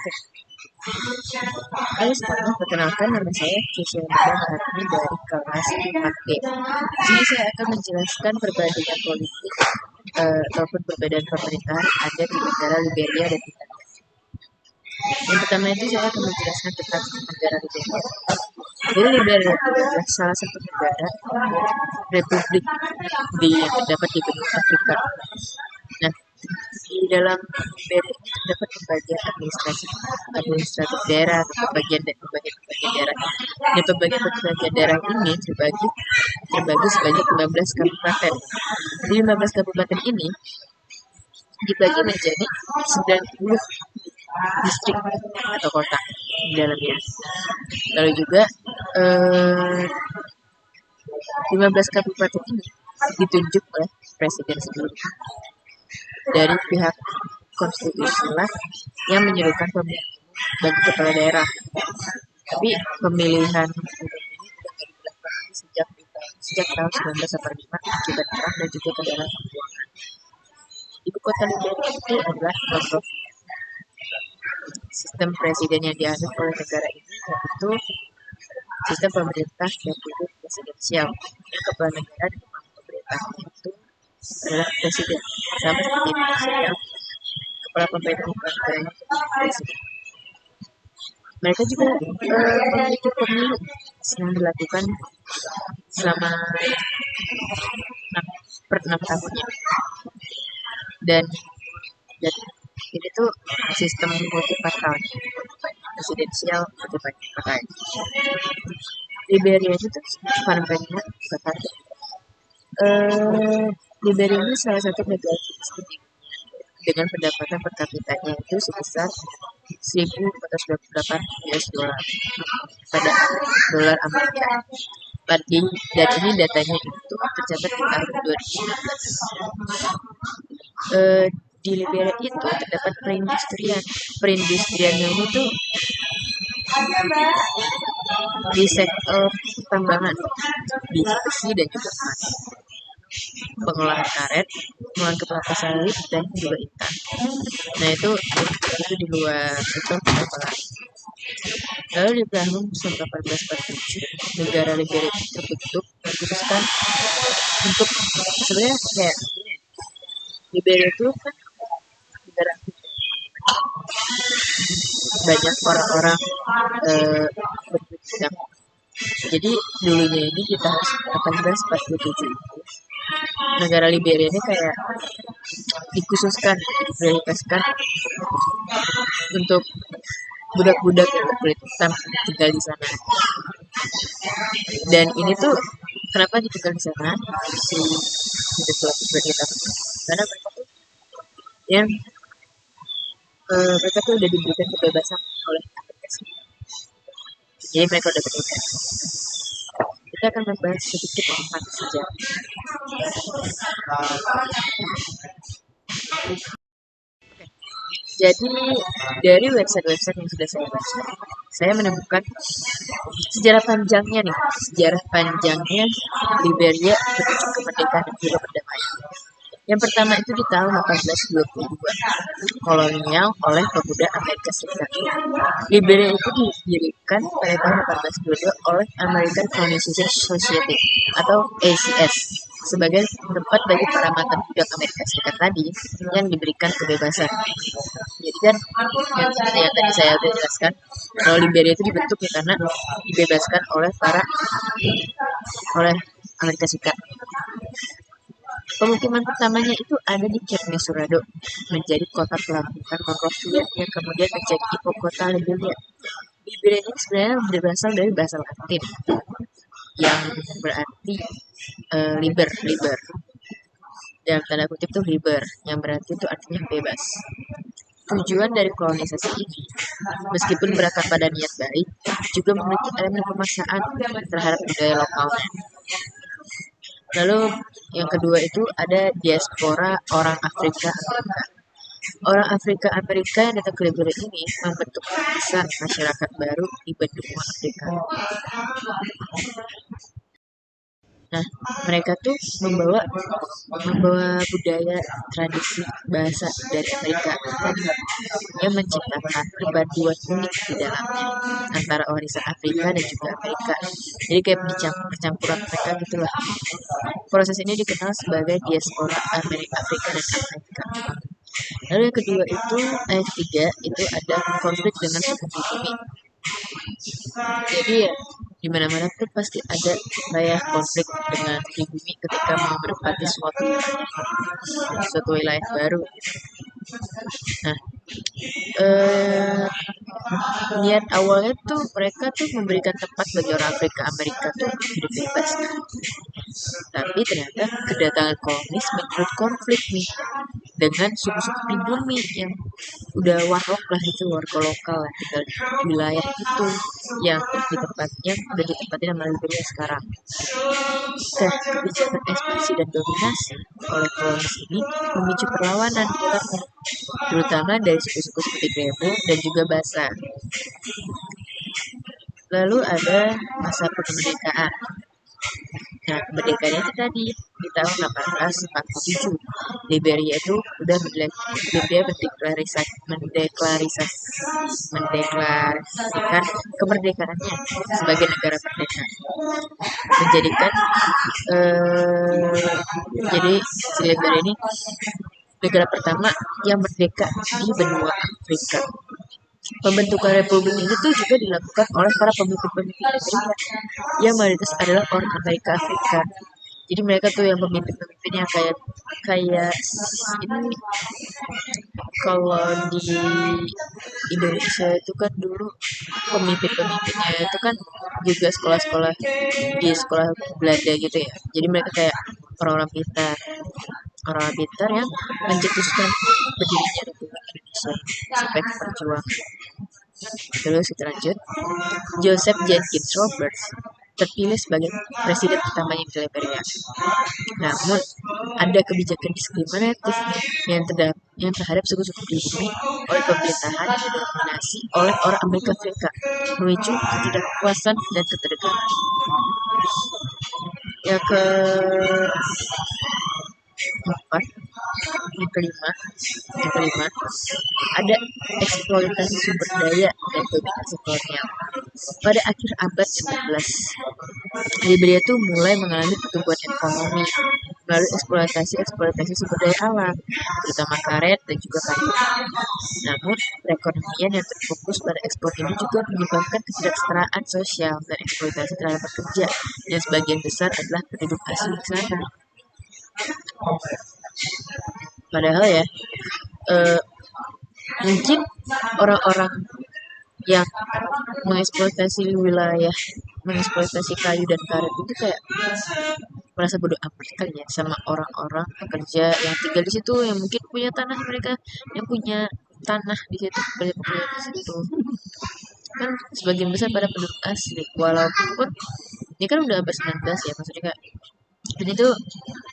Halo semuanya, perkenalkan nama saya Cecilia Maharani dari kelas 4B. Di sini saya akan menjelaskan perbandingan politik ataupun perbedaan pemerintahan yang ada di negara Liberia dan Italia. Yang pertama itu saya akan menjelaskan tentang negara Liberia. Jadi Liberia adalah salah satu negara republik yang terdapat di benua Afrika. Nah, di dalam Liberia ini terdapat pembagian administratif daerah atau pembagian daerah. Dan pembagian daerah ini terbagi sebanyak 15 kabupaten. Di 15 kabupaten ini dibagi menjadi 90 distrik atau kota di dalamnya. Lalu juga 15 kabupaten ini ditunjuk oleh presiden sendiri dari pihak konstitusi lah yang menyerukan pemilihan bagi kepala daerah. Tapi pemilihan ini sudah dilakukan sejak tahun 1945 akibat perang dan juga keadaan keuangan. Ibu kota Liberia itu adalah Monrovia. Sistem presiden yang dianut oleh negara ini yaitu sistem pemerintah republik presidensial. Yang kepala negara dan pemerintah itu adalah presiden, sama seperti Indonesia yang kepala negaranya presiden. Mereka juga memiliki pemilu yang dilakukan selama 6 tahunnya. Dan ini tuh sistem multipartai, presidensial multipartai. Liberia itu tuh banyak partai. Liberia ini salah satu negara miskin dengan pendapatan per kapitanya itu sebesar 1.428 US dollar pada dolar Amerika. Dan ini datanya itu tercatat di tahun 2015. Di Liberia itu terdapat perindustrian. Perindustriannya itu di sektor tambangan, di besi dan juga emas, pengolahan karet, pengolahan kelapa sawit dan juga intan. Nah itu di luar itu apa? Lalu di tahun 1847 negara Liberia terbentuk memutuskan untuk sebenarnya kayak Liberia itu kan negara banyak orang-orang berpindah. Jadi dulunya ini di tahun 1847 negara Liberia ini kayak dikhususkan, diprioritaskan untuk budak-budak yang berkulit hitam tinggal di sana. Dan ini tuh kenapa tinggal di sana si budak hitam? Karena mereka tuh yang mereka tuh udah diberikan kebebasan oleh Amerika Serikat. Jadi mereka udah bebas. Kita akan membahas sedikit tentang sejarah. Jadi dari website-website yang sudah saya baca, saya menemukan sejarah panjangnya Liberia menuju kemerdekaan dan juga perdamaian. Yang pertama itu di tahun 1822, kolonial oleh pemuda Amerika Serikat. Liberia itu didirikan pada tahun 1822 oleh American Colonization Society atau ACS sebagai tempat bagi para mantan budak Amerika Serikat tadi yang diberikan kebebasan. Jadi kan yang seperti yang tadi saya sudah jelaskan, kalau Liberia itu dibentuk karena dibebaskan oleh Amerika Serikat. Pemukiman pertamanya itu ada di Cape Mesurado, menjadi kota pelabuhan Monrovia yang kemudian menjadi ibu kota Liberia. Liberia ini sebenarnya berasal dari bahasa Latin yang berarti liber. Dalam tanda kutip itu liber, yang berarti itu artinya bebas. Tujuan dari kolonisasi ini, meskipun berangkat pada niat baik, juga memiliki elemen pemaksaan terhadap budaya lokalnya. Lalu yang kedua itu ada diaspora orang Afrika Amerika. Orang Afrika Amerika yang datang ke Liberia ini membentuk lapisan masyarakat baru di benua Afrika. Nah, mereka tuh membawa budaya, tradisi, bahasa dari Amerika yang menciptakan perpaduan unik di dalamnya antara warisan Afrika dan juga Amerika. Jadi kayak percampuran mereka gitulah. Proses ini dikenal sebagai diaspora Afrika dan Amerika. Lalu yang kedua itu, yang ketiga itu ada konflik dengan suku pribumi. Jadi ya di mana-mana tuh pasti ada kayak konflik dengan pribumi ketika mau menempati suatu wilayah baru. Nah, eh, niat awalnya tuh mereka tuh memberikan tempat bagi orang Afrika Amerika tuh hidup bebas. Tapi ternyata kedatangan kolonial menyulut konflik nih dengan suku-suku pribumi yang udah warok lah, itu warga lokal lah tinggal di wilayah itu yang di tempatnya udah ditempatin sama Liberia sekarang. Kebijakan ekspansi dan dominasi oleh kolonial ini memicu perlawanan di dalamnya, terutama dari suku-suku seperti Bebo dan juga Basa. Lalu ada masa kemerdekaan. Nah, kemerdekaan itu tadi di tahun 1847, Liberia itu udah mendeklarasikan kemerdekaannya sebagai negara merdeka, menjadikan jadi si Liberia ini negara pertama yang merdeka di benua Afrika. Pembentukan republik ini tuh juga dilakukan oleh para pemimpin-pemimpin Amerika yang mayoritas adalah orang Amerika Afrika. Jadi mereka tuh yang pemimpin-pemimpin yang kayak kayak ini, kalau di Indonesia itu kan dulu pemimpin-pemimpinnya itu kan juga sekolah-sekolah di sekolah Belanda gitu ya. Jadi mereka kayak orang-orang pintar yang mencetuskan berdirinya Republik Indonesia sampai ke perjuangan. Terus kita lanjut. Joseph Jenkins Roberts terpilih sebagai presiden pertama di Liberia. Namun, ada kebijakan diskriminatif yang terhadap suku-suku pribumi oleh pemerintahan yang didominasi oleh orang Amerika Serikat, memicu ketidakpuasan dan ketegangan. Yang keempat, yang kelima, ada eksploitasi sumber daya dan dominasi kolonial. Pada akhir abad 19, Liberia itu mulai mengalami pertumbuhan ekonomi melalui eksploitasi sumber daya alam, terutama karet dan juga kayu. Namun, perekonomian yang terfokus pada ekspor ini juga menyebabkan ketidaksetaraan sosial dan eksploitasi terhadap pekerja, yang sebagian besar adalah penduduk asli di sana. Padahal ya, mungkin orang-orang yang mengeksploitasi kayu dan karet itu kayak merasa bodoh amat kali ya sama orang-orang pekerja yang tinggal di situ, yang mungkin punya tanah, mereka yang punya tanah di situ, pekerja di situ kan sebagian besar pada penduduk asli. Walaupun ini kan udah abad 19 ya, maksudnya kak, ini tuh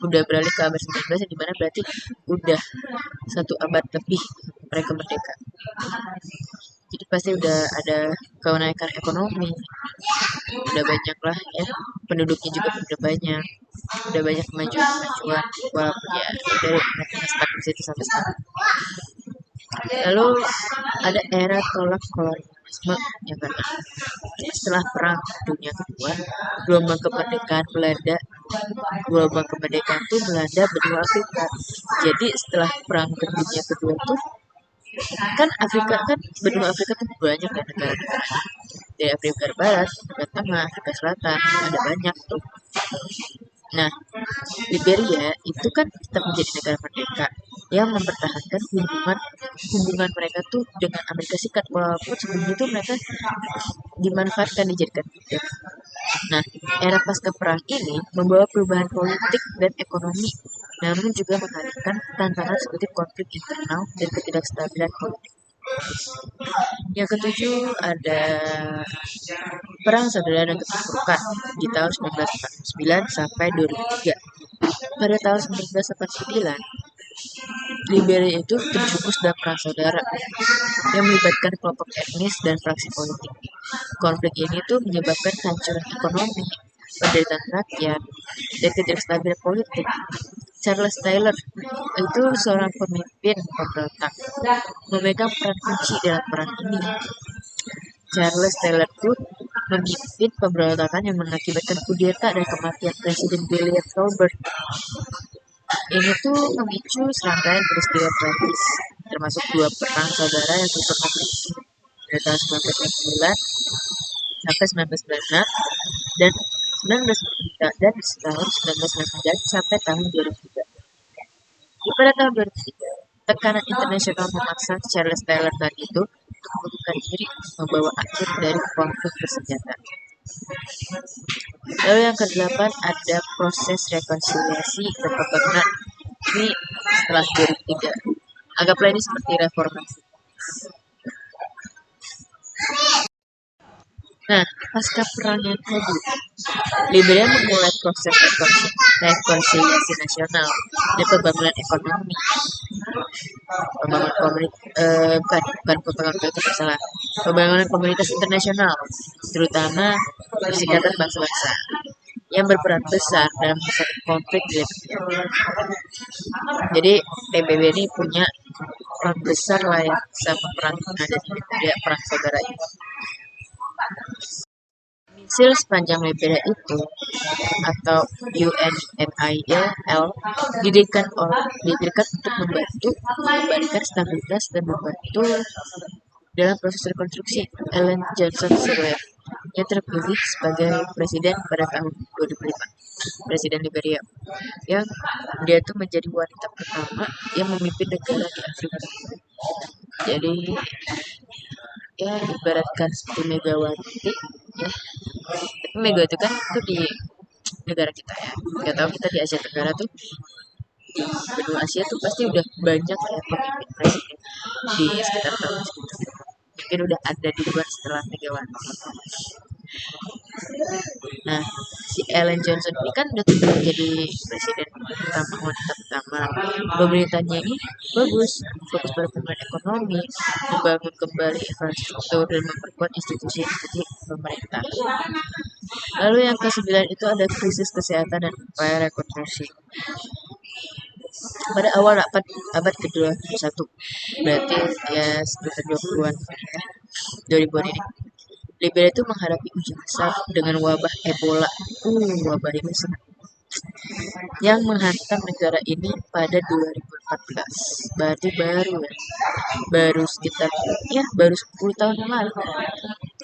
udah beralih ke abad 19 yang dimana berarti udah 1 abad lebih mereka merdeka. Jadi pasti udah ada kenaikan ekonomi, udah banyak lah ya, penduduknya juga udah banyak kemajuan, walaupun ya dari mereka stuck di situ sampai sekarang. Lalu ada era tolak kolonialisme yang karena setelah Perang Dunia Kedua, gelombang kemerdekaan tuh melanda benua Afrika. Jadi setelah Perang Dunia Kedua tuh kan Afrika kan benua Afrika tuh banyak ya negara-negara, dari Afrika Barat, Afrika Tengah, Afrika Selatan, ada banyak tuh. Nah, Liberia itu kan tetap menjadi negara merdeka yang mempertahankan hubungan mereka tuh dengan Amerika Serikat, walaupun sebelum itu mereka dimanfaatkan, dijadikan budak. Nah, era pasca perang ini membawa perubahan politik dan ekonomi, namun juga menghadirkan tantangan seperti konflik internal dan ketidakstabilan politik. Yang ketujuh ada Perang Saudara dan Keterpurukan di tahun 1949 sampai 2003. Pada tahun 1949, Liberia itu terjerumus dalam perang saudara yang melibatkan kelompok etnis dan fraksi politik. Konflik ini tuh menyebabkan kehancuran ekonomi, penderitaan rakyat, dan ketidakstabilan politik. Charles Taylor itu seorang pemimpin pemberontak, memegang peran kunci dalam perang ini. Charles Taylor itu memimpin pemberontakan yang mengakibatkan kudeta dan kematian Presiden William Tolbert. Ini tuh memicu serangkaian peristiwa tragis, termasuk dua perang saudara yang sempat terjadi pada tahun 1949 sampai 1996 dan 1993 dan tahun 1999 sampai tahun 2003. Pada tahun 2003, tekanan internasional memaksa Charles Taylor tadi itu untuk membuka diri membawa akhir dari konflik bersenjata. Lalu yang kedelapan ada proses rekonsiliasi dan pembangunan. Ini setelah 2003. Anggaplah ini seperti reformasi. Nah, pasca perang yang tadi, Liberia memulai proses rekonsiliasi nasional dan pembangunan ekonomi. Pembangunan komunitas internasional, terutama Perserikatan Bangsa-Bangsa, yang berperan besar dalam menyelesaikan konflik di Liberia. Jadi PBB ini punya peran besar lah ya sama perang yang ada di Liberia, perang saudara ini. Misil sepanjang Liberia itu atau UNMIL didirikan untuk membantu mengembalikan stabilitas dan membantu dalam proses rekonstruksi. Ellen Johnson Sirleaf yang terpilih sebagai presiden pada tahun 2005, presiden Liberia, yang dia tuh menjadi wanita pertama yang memimpin negara di Afrika. Jadi ya ibaratkan seperti Megawati ya. Tapi Mega itu kan itu di negara kita ya. Gak tahu kita di Asia Tenggara tuh, di benua Asia tuh pasti udah banyak ya pemimpin presiden di sekitar tahun segitu. Mungkin udah ada di luar setelah Megawati. Nah, si Ellen Johnson ini kan udah jadi presiden pertama, wanita pertama. Pemerintahnya ini bagus, fokus pada pemulihan ekonomi, membangun kembali infrastruktur dan memperkuat institusi-institusi pemerintah. Lalu yang ke-9 itu ada krisis kesehatan dan upaya rekonstruksi. Pada awal abad ke-21, berarti ya sekitar 20-an ya, 2000-an ini, Liberia itu menghadapi ujian besar dengan wabah Ebola. Wabah ini yang menghantam negara ini pada 2014. Berarti baru sekitar baru 10 tahun yang lalu.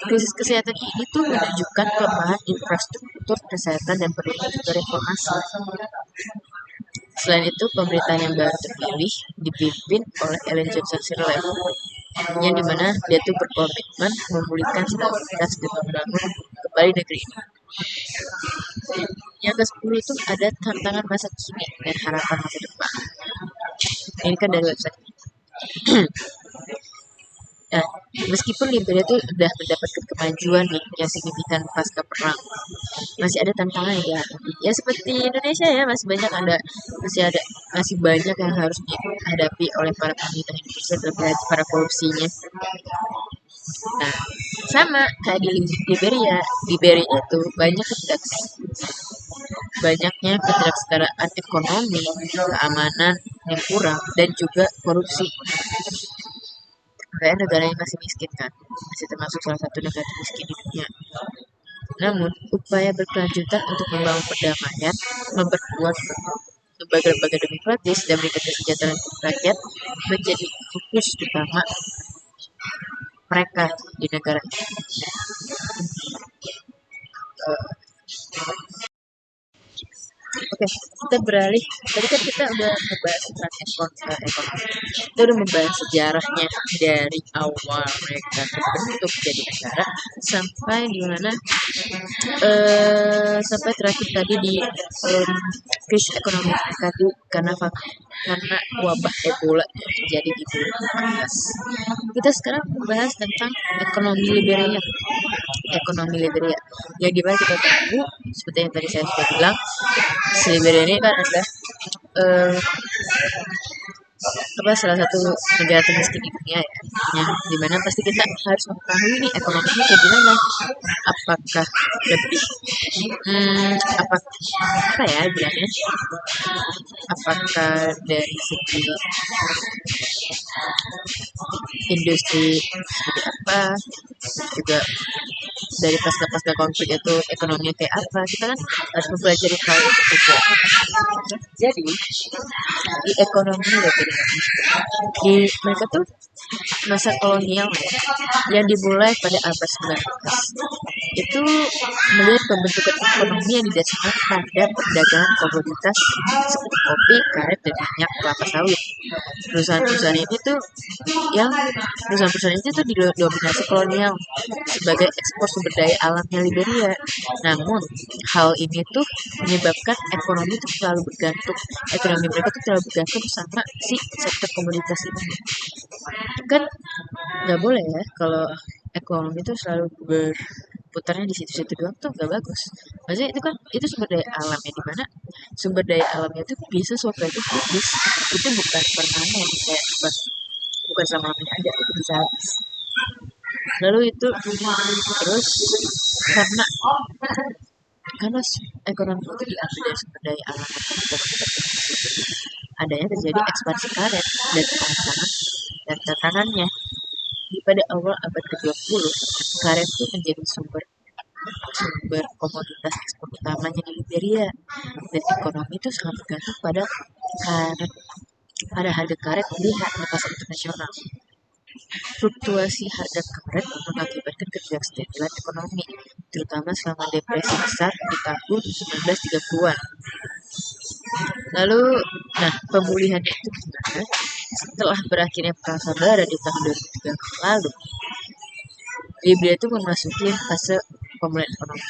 Krisis kesehatan ini tuh menunjukkan kelemahan infrastruktur kesehatan dan perlunya juga reformasi. Selain itu, pemerintahan yang baru terpilih dipimpin oleh Ellen Johnson Sirleaf, yang dimana dia tuh berkomitmen memulihkan stabilitas dan membangun kembali negeri ini. Yang ke-10 itu ada tantangan masa kini dan harapan masa depan. Ini kan dari website. Nah, meskipun Liberia itu sudah mendapatkan kemajuan nih yang signifikan pasca perang, masih ada tantangan yang dihadapi. Ya seperti Indonesia ya, masih banyak yang harus dihadapi oleh para pemerintah Indonesia, terkait para korupsinya. Nah, sama kayak di Liberia itu banyaknya ketidaksetaraan ekonomi, keamanan yang kurang, dan juga korupsi. Makanya negaranya masih miskin kan, masih termasuk salah satu negara termiskin di dunia. Namun, upaya berkelanjutan untuk membangun perdamaian, memperkuat lembaga-lembaga demokratis, dan meningkatkan kesejahteraan rakyat menjadi fokus utama mereka di negara ini. Oke, kita beralih. Tadi kan kita udah membahas tentang ekonomi. Kita udah membahas sejarahnya dari awal mereka terbentuk jadi negara sampai di mana sampai terakhir tadi di krisis ekonomi tadi karena wabah Ebola yang terjadi di 2014. Kita sekarang membahas tentang ekonomi Liberia. Yang dimana kita tahu seperti yang tadi saya sudah bilang, Liberia ini kan adalah salah satu negara termiskin di dunia ya, yang dimana pasti kita harus mengetahui nih ekonominya kayak gimana, apakah lebih apa apa ya bilangnya, apakah dari segi industri seperti apa, juga dari pasca konflik itu ekonominya kayak apa, kita kan harus mempelajari hal itu juga. Jadi di ekonomi ya, di mereka tuh masa kolonial yang dimulai pada abad 19 itu melihat pembentukan ekonomi yang didasarkan pada perdagangan komoditas seperti kopi, karet, dan minyak kelapa sawit. Perusahaan-perusahaan ini tuh yang perusahaan-perusahaan itu tuh didominasi kolonial sebagai ekspor sumber daya alamnya Liberia. Namun hal ini tuh menyebabkan ekonomi tuh terlalu bergantung, ekonomi mereka tuh terlalu bergantung sama si sektor komoditas ini. Kan nggak boleh ya kalau ekonomi itu selalu berputarnya di situ-situ doang, tuh nggak bagus. Maksudnya itu kan itu sumber daya alam ya, dimana sumber daya alamnya itu bisa sewaktu-waktu habis, itu bukan permanen kayak bukan selama-lamanya ada, itu bisa habis. Lalu itu terus karena karena ekonomi itu diambil dari sumber daya alam adanya terjadi ekspansi karet dan tantangannya. Pada awal abad ke-20, karet itu menjadi sumber sumber komoditas ekspor utamanya di Liberia, dan ekonomi itu sangat bergantung pada karet, pada harga karet di pasar internasional. Fluktuasi harga karet mengakibatkan ketidakstabilan ekonomi, terutama selama depresi besar di tahun 1930-an. Lalu, pemulihan itu gimana? Setelah berakhirnya Perang Saudara di tahun 2003 lalu, Liberia itu memasuki fase pemulihan ekonomi,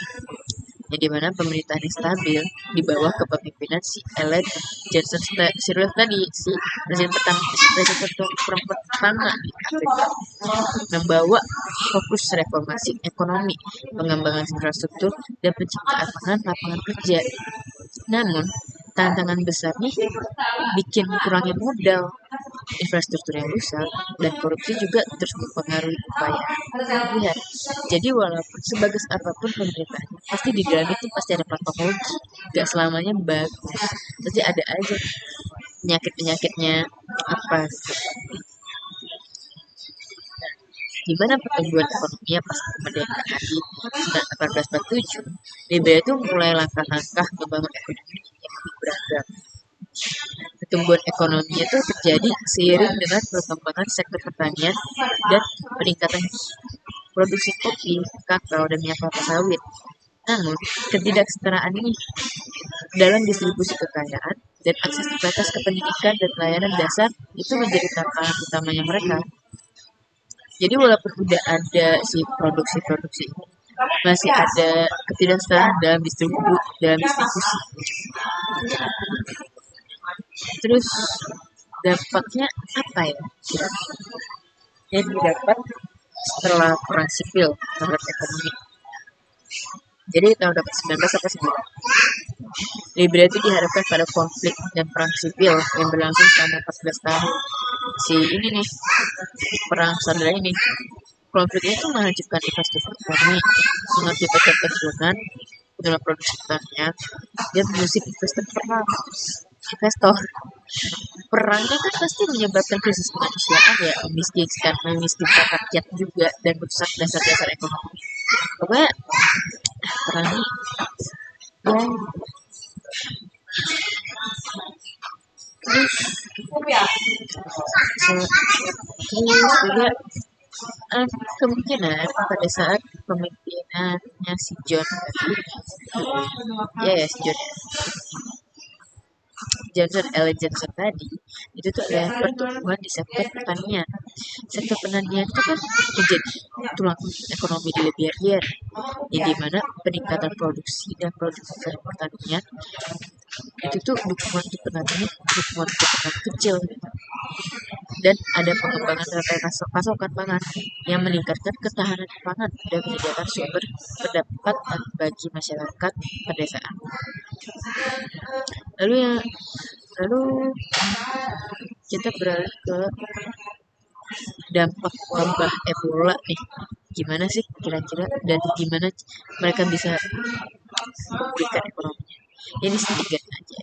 yang dimana pemerintahan yang stabil di bawah kepemimpinan si Ellen Johnson Sirleaf tadi, si presiden pertama di Afrika, membawa fokus reformasi ekonomi, pengembangan infrastruktur, dan penciptaan lapangan kerja. Namun tantangan besarnya bikin kurangnya modal, infrastruktur yang rusak, dan korupsi juga terus mempengaruhi upaya pemulihan. Jadi walaupun sebagus apapun pemerintahnya, pasti di dalam itu pasti ada patologi, gak selamanya bagus, pasti ada aja penyakit-penyakitnya apa. Gimana pertumbuhan ekonominya pas kemerdekaan di 1847, Liberia itu mulai langkah-langkah membangun ekonomi yang lebih beragam. Pertumbuhan ekonominya itu terjadi seiring dengan perkembangan sektor pertanian dan peningkatan produksi kopi, kakao, dan minyak kelapa sawit. Namun, ketidaksetaraan ini dalam distribusi kekayaan dan akses terbatas ke pendidikan dan layanan dasar itu menjadi tantangan utamanya mereka. Jadi walaupun udah ada si produksi ini, masih ada ketidaksetaraan dalam distribusi. Terus dampaknya apa ya? Yang didapat setelah perang sipil terhadap ekonomi. Jadi tahun 19 sampai 9, Liberia itu dihadapkan pada konflik dan perang sipil yang berlangsung selama 14 tahun. Si ini nih, perang saudara ini, konfliknya itu menghancurkan infrastruktur ekonomi, mengakibatkan penurunan dalam produksi pertanian, dan mengusik investor perang itu kan pasti menyebabkan krisis kemanusiaan ya, memiskinkan rakyat juga, dan merusak dasar-dasar ekonomi. Pokoknya perang ini ya. Terus juga kemungkinan pada saat kepemimpinannya si John tadi, si Johnson tadi, itu tuh ada pertumbuhan di sektor pertanian. Sektor pertanian itu kan menjadi tulang ekonomi di Liberia, yang dimana peningkatan produksi dan produksi pertanian itu tuh dukungan untuk petani kecil gitu. Dan ada pengembangan rantai pasokan pangan yang meningkatkan ketahanan pangan dan menyediakan sumber pendapatan bagi masyarakat pedesaan. Lalu kita beralih ke dampak wabah Ebola nih. Gimana sih kira-kira dan gimana mereka bisa memulihkan ekonominya? Ini sedikit aja.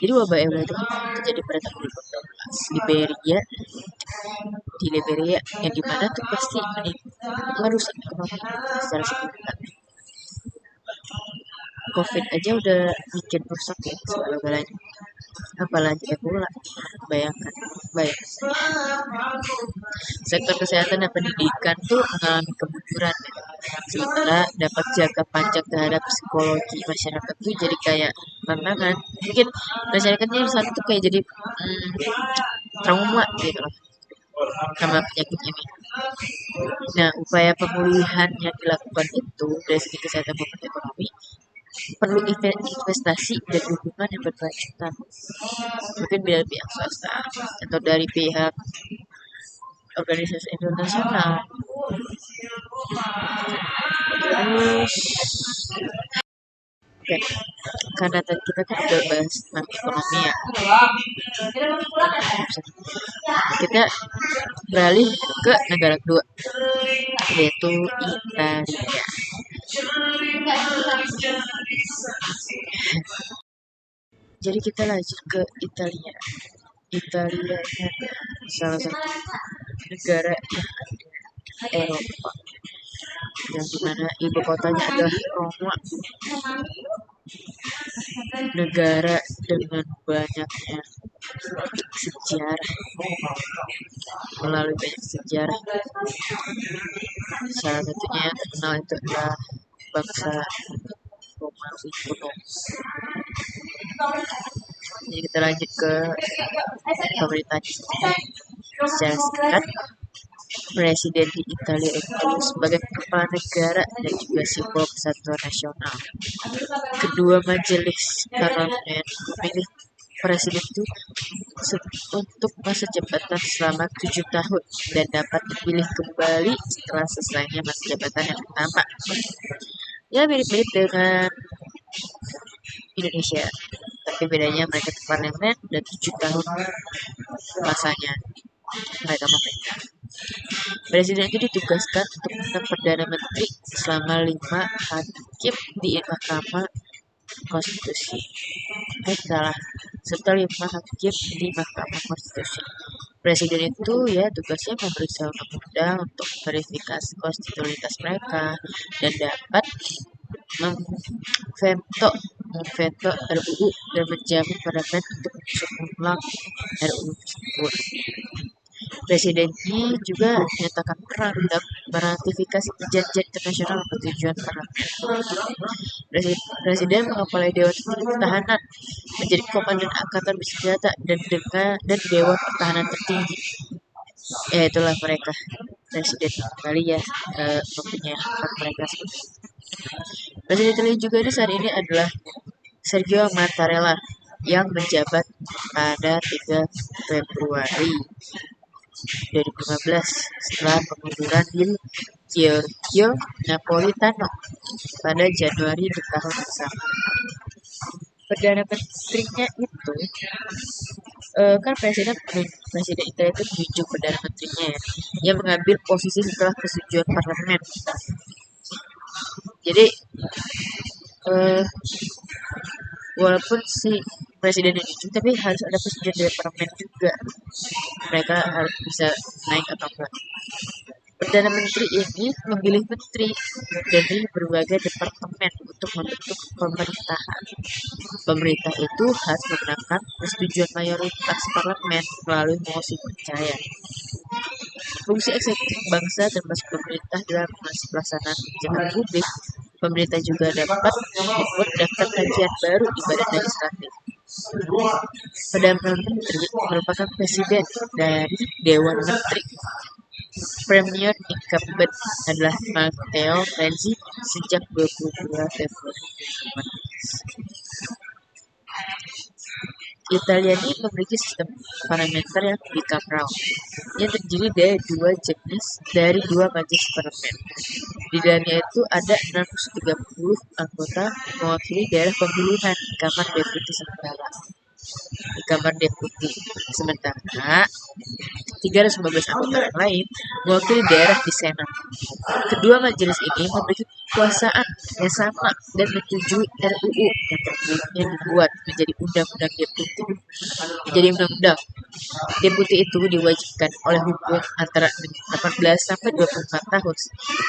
Jadi wabah Ebola itu terjadi pada tahun 2012 di Liberia yang dimana tuh pasti merusak ekonomi secara signifikan. COVID aja udah bikin rusak ya segala-galanya. Apalagi Ebola, bayangkan. Sektor kesehatan dan pendidikan tuh mengalami kemunduran. Sementara dapat jangka panjang terhadap psikologi masyarakat tuh jadi kayak tantangan. Mungkin masyarakatnya saat itu kayak jadi trauma gitu loh sama penyakit ini. Nah, upaya pemulihan yang dilakukan itu dari segi kesehatan maupun ekonomi perlu investasi dan dukungan yang berkelanjutan. Mungkin dari pihak swasta atau dari pihak organisasi internasional. Terus, oke, karena tadi kita kan udah bahas tentang ekonomi ya, kita beralih ke negara kedua, yaitu Italia. Jadi kita lanjut ke Italia. Italia adalah salah satu negara yang ada Eropa, yang dimana ibu kotanya adalah Roma. Negara dengan banyaknya sejarah, melalui banyak sejarah. Salah satunya yang terkenal itu adalah bangsa Romawi kuno. Jadi kita lanjut ke pemerintahan secara singkat. Presiden di Italia itu sebagai kepala negara dan juga simbol kesatuan nasional. Kedua majelis parlemen memilih presiden itu untuk masa jabatan selama 7 tahun dan dapat dipilih kembali setelah selesainya masa jabatan yang pertama. Ya mirip-mirip dengan Indonesia, tapi bedanya mereka di parlemen dan 7 tahun masanya mereka memerintah. Presiden itu ditugaskan untuk menetap Perdana Menteri selama 5 hakim di Mahkamah Konstitusi. Setelah 5 hakim di Mahkamah Konstitusi. Presiden itu ya tugasnya memeriksa undang-undang untuk verifikasi konstitusionalitas mereka dan dapat memveto RUU dan menjamin parlemen untuk menyusun ulang RUU tersebut. Presiden ini juga menyatakan peran dalam meratifikasi perjanjian internasional persetujuan parlemen. Presiden mengepalai Dewan Pertahanan, menjadi komandan angkatan bersenjata dan Dewan Pertahanan tertinggi. Ya itulah mereka. Presiden Italia mempunyai hak mereka seperti itu. Presiden Italia juga di saat ini adalah Sergio Mattarella yang menjabat pada 3 Februari 2015 setelah pengunduran diri Giorgio Napolitano pada Januari di tahun yang sama. Perdana Menterinya itu kan presiden Italia itu menunjuk Perdana Menterinya ya, yang mengambil posisi setelah persetujuan parlemen. Jadi walaupun si presiden ditunjuk tapi harus ada persetujuan dari parlemen juga, mereka harus bisa naik atau enggak. Perdana Menteri ini memilih menteri dari berbagai departemen untuk membentuk pemerintahan. Pemerintah itu harus menggunakan persetujuan mayoritas parlemen melalui mosi percaya. Fungsi eksekutif bangsa termasuk pemerintah dalam pelaksanaan kebijakan publik. Pemerintah juga dapat membuat daftar kajian baru di badan legislatif. Perdana Menteri merupakan presiden dari Dewan Menteri. Premier incumbent adalah Matteo Renzi sejak 22 Februari 2018. Italia ini memiliki sistem parlementer yang bicameral yang terdiri dari dua majelis parlemen. Di dalamnya itu ada 630 anggota mewakili daerah pemilihan Kamar Deputi Sementara. di kamar deputi. Sementara 315 anggota yang lain mewakili daerah di Senat. Kedua majelis ini memiliki kekuasaan yang sama dan menyetujui RUU yang dibuat menjadi undang-undang deputi. Menjadi undang-undang. Deputi itu diwajibkan oleh hukum antara 18 sampai 24 tahun.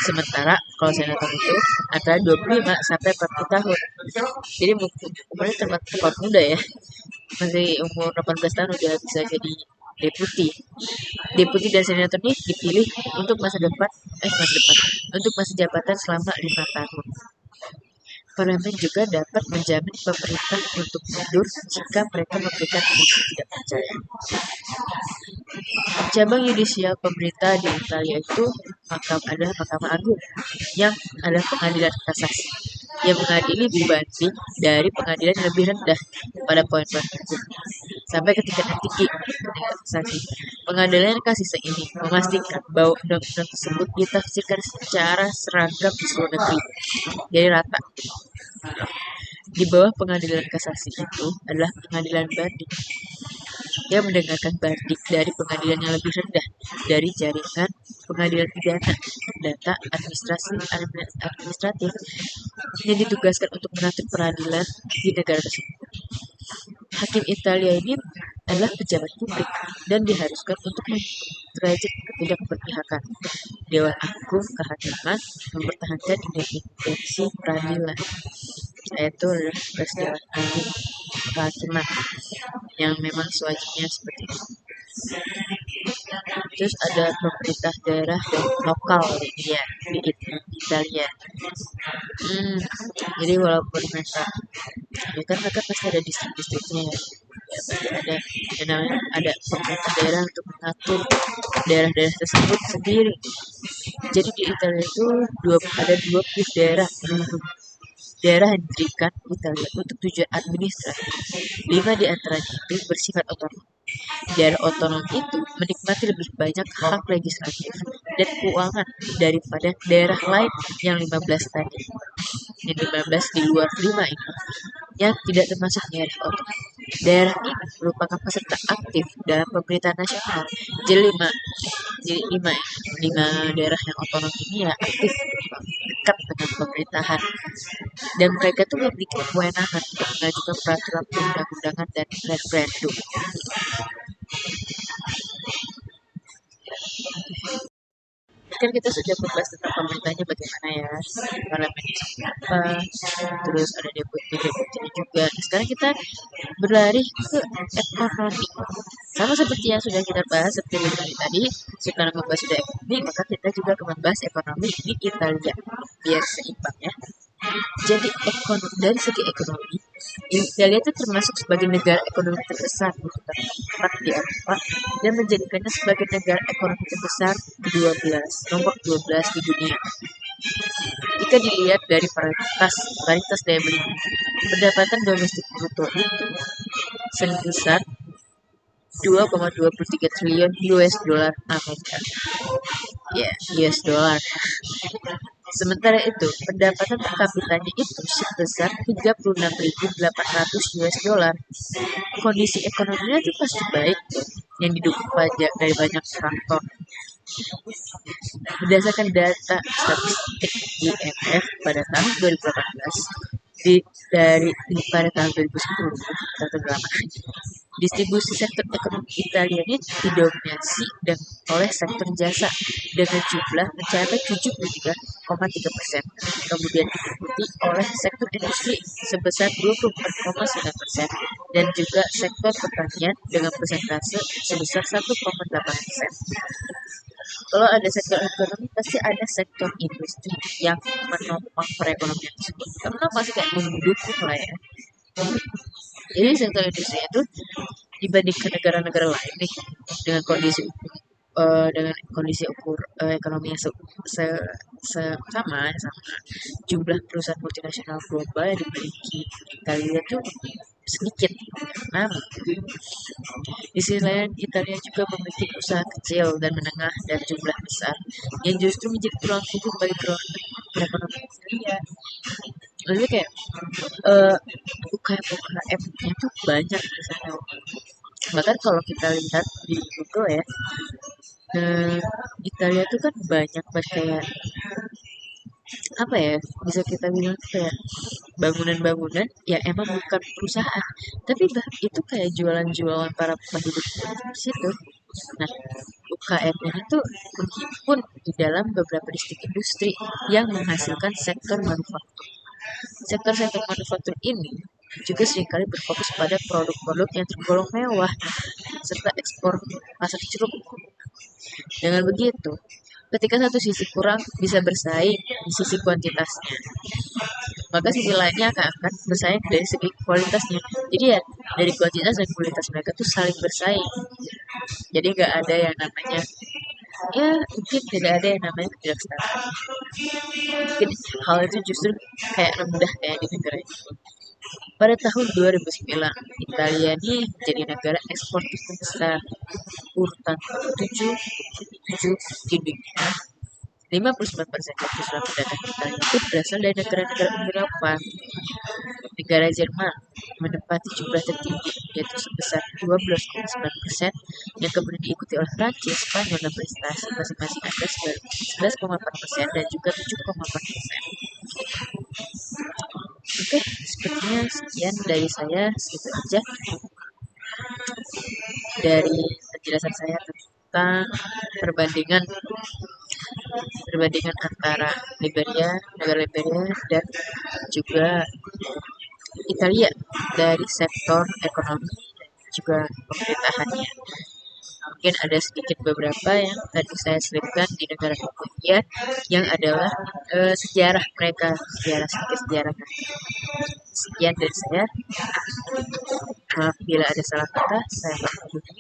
Sementara kalau senator itu antara 25 sampai 40 tahun. Jadi umurnya tempat muda ya. Masih umur 18 tahun udah bisa jadi deputi. Deputi dan senator ini dipilih untuk untuk masa jabatan selama 5 tahun. Parlemen juga dapat menjamin pemerintah untuk mundur jika mereka memberikan mosi tidak percaya. Cabang yudisial pemerintah di Italia itu adalah Mahkamah Agung yang adalah pengadilan kasasi yang mengadili banding dari pengadilan yang lebih rendah pada poin-poin hukum sampai ke tingkat tinggi kasasi. Pengadilan kasasi ini memastikan bahwa undang-undang tersebut ditafsirkan secara seragam di seluruh negeri, jadi rata. Di bawah pengadilan kasasi itu adalah pengadilan banding yang mendengarkan banding dari pengadilan yang lebih rendah dari jaringan pengadilan pidana data administratif yang ditugaskan untuk mengatur peradilan di negara tersebut. Hakim Italia ini adalah pejabat publik dan diharuskan untuk derajat ketidakberpihakan. Dewan Agung Kehakiman mempertahankan independensi peradilan, yaitu adalah Dewan Agung Kehakiman yang memang sewajibnya seperti itu. Terus ada pemerintah daerah dan lokal ya di Italia. Jadi walaupun mereka ya kan mereka pasti ada distrik-distriknya ya. Ada pemerintah daerah untuk mengatur daerah-daerah tersebut sendiri. Jadi di Italia itu ada 20 daerah yang diberikan Italia untuk tujuan administratif. 5 di antaranya itu bersifat otonom. Daerah otonom itu menikmati lebih banyak hak legislatif dan keuangan daripada daerah lain yang 15 tadi. Yang 15 di luar 5 ini yang tidak termasuk daerah otonom. Daerah ini merupakan peserta aktif dalam pemerintahan nasional. Jadi 5 daerah yang otonom ini ya aktif dekat dengan pemerintahan dan mereka tuh memiliki kewenangan untuk mengajukan peraturan perundang-undangan dan referendum. Kan kita sudah membahas tentang pemerintahnya bagaimana ya, parlemennya seperti apa, terus ada deputi juga. Sekarang kita berlari ke ekonomi. Sama seperti yang sudah kita bahas seperti tadi, sekarang membahas sudah ekonomi, maka kita juga akan membahas ekonomi di Italia biar seimbang ya. Jadi dari segi ekonomi, Italia itu termasuk sebagai negara ekonomi terbesar terletak di Eropa dan menjadikannya sebagai negara ekonomi terbesar ke-12, nomor 12 di dunia. Jika dilihat dari paritas daya beli, pendapatan domestik bruto itu sebesar 2,23 triliun US dollar Amerika. Ya, US dollar. Sementara itu, pendapatan per kapitanya itu sebesar 36.800 US dollar. Kondisi ekonominya itu pasti baik yang didukung pajak dari banyak faktor. Berdasarkan data statistik IMF pada tahun 2018 pada tahun 2010 distribusi sektor ekonomi Italia ini didominasi oleh sektor jasa dengan jumlah mencapai 73,3%, kemudian diikuti oleh sektor industri sebesar 24,9% dan juga sektor pertanian dengan persentase sebesar 1,8%. Kalau ada sektor ekonomi pasti ada sektor industri yang menopang perekonomian tersebut. Karena pasti kayak mendukung lah ya. Jadi sektor industri itu dibandingkan negara-negara lain nih dengan kondisi ekonomi yang sama jumlah perusahaan multinasional global yang dimiliki Italia itu sedikit. Di sisi lain, Italia juga memiliki usaha kecil dan menengah dan jumlah besar yang justru menjadi tulang punggung bagi perekonomian Italia. Maksudnya kayak UKM-UKM-nya tuh banyak di sana. Bahkan kalau kita lihat di Google ya, eh, Italia tuh kan banyak banget kayak apa ya, bisa kita bilang tuh kayak bangunan-bangunan ya emang bukan perusahaan, tapi itu kayak jualan-jualan para penduduk di situ. Nah, UKM ini tuh menghimpun di dalam beberapa distrik industri yang menghasilkan sektor manufaktur. Sektor-sektor manufaktur ini juga seringkali berfokus pada produk-produk yang tergolong mewah serta ekspor pasar ceruk. Dengan begitu, ketika satu sisi kurang bisa bersaing di sisi kuantitasnya, maka sisi lainnya akan bersaing dari segi kualitasnya. Jadi ya dari kuantitas dan kualitas mereka tuh saling bersaing. Jadi nggak ada yang namanya, ya mungkin tidak ada yang namanya ketidaksetaraan. Mungkin hal itu justru kayak rendah kayak di negara ini. Pada tahun 2009, Italia ini jadi negara eksportir terbesar urutan 7 7 di dunia. 59% dari pendapatan Italia itu berasal dari negara-negara Uni Eropa. Negara Jerman menempati jumlah tertinggi, yaitu sebesar 12,9%, yang kemudian diikuti oleh Prancis, Spanyol dan prestasi masing-masing ada 11,4% dan juga 7,4%. Oke, sepertinya sekian dari saya, segitu aja dari penjelasan saya tentang perbandingan perbandingan antara Liberia, negara Liberia dan juga Italia dari sektor ekonomi dan juga pemerintahannya. Mungkin ada sedikit beberapa yang tadi saya selipkan di negara Italia yang adalah sejarah mereka, sedikit sejarah. Sekian dari saya. Maaf bila ada salah kata, saya pamit dulu.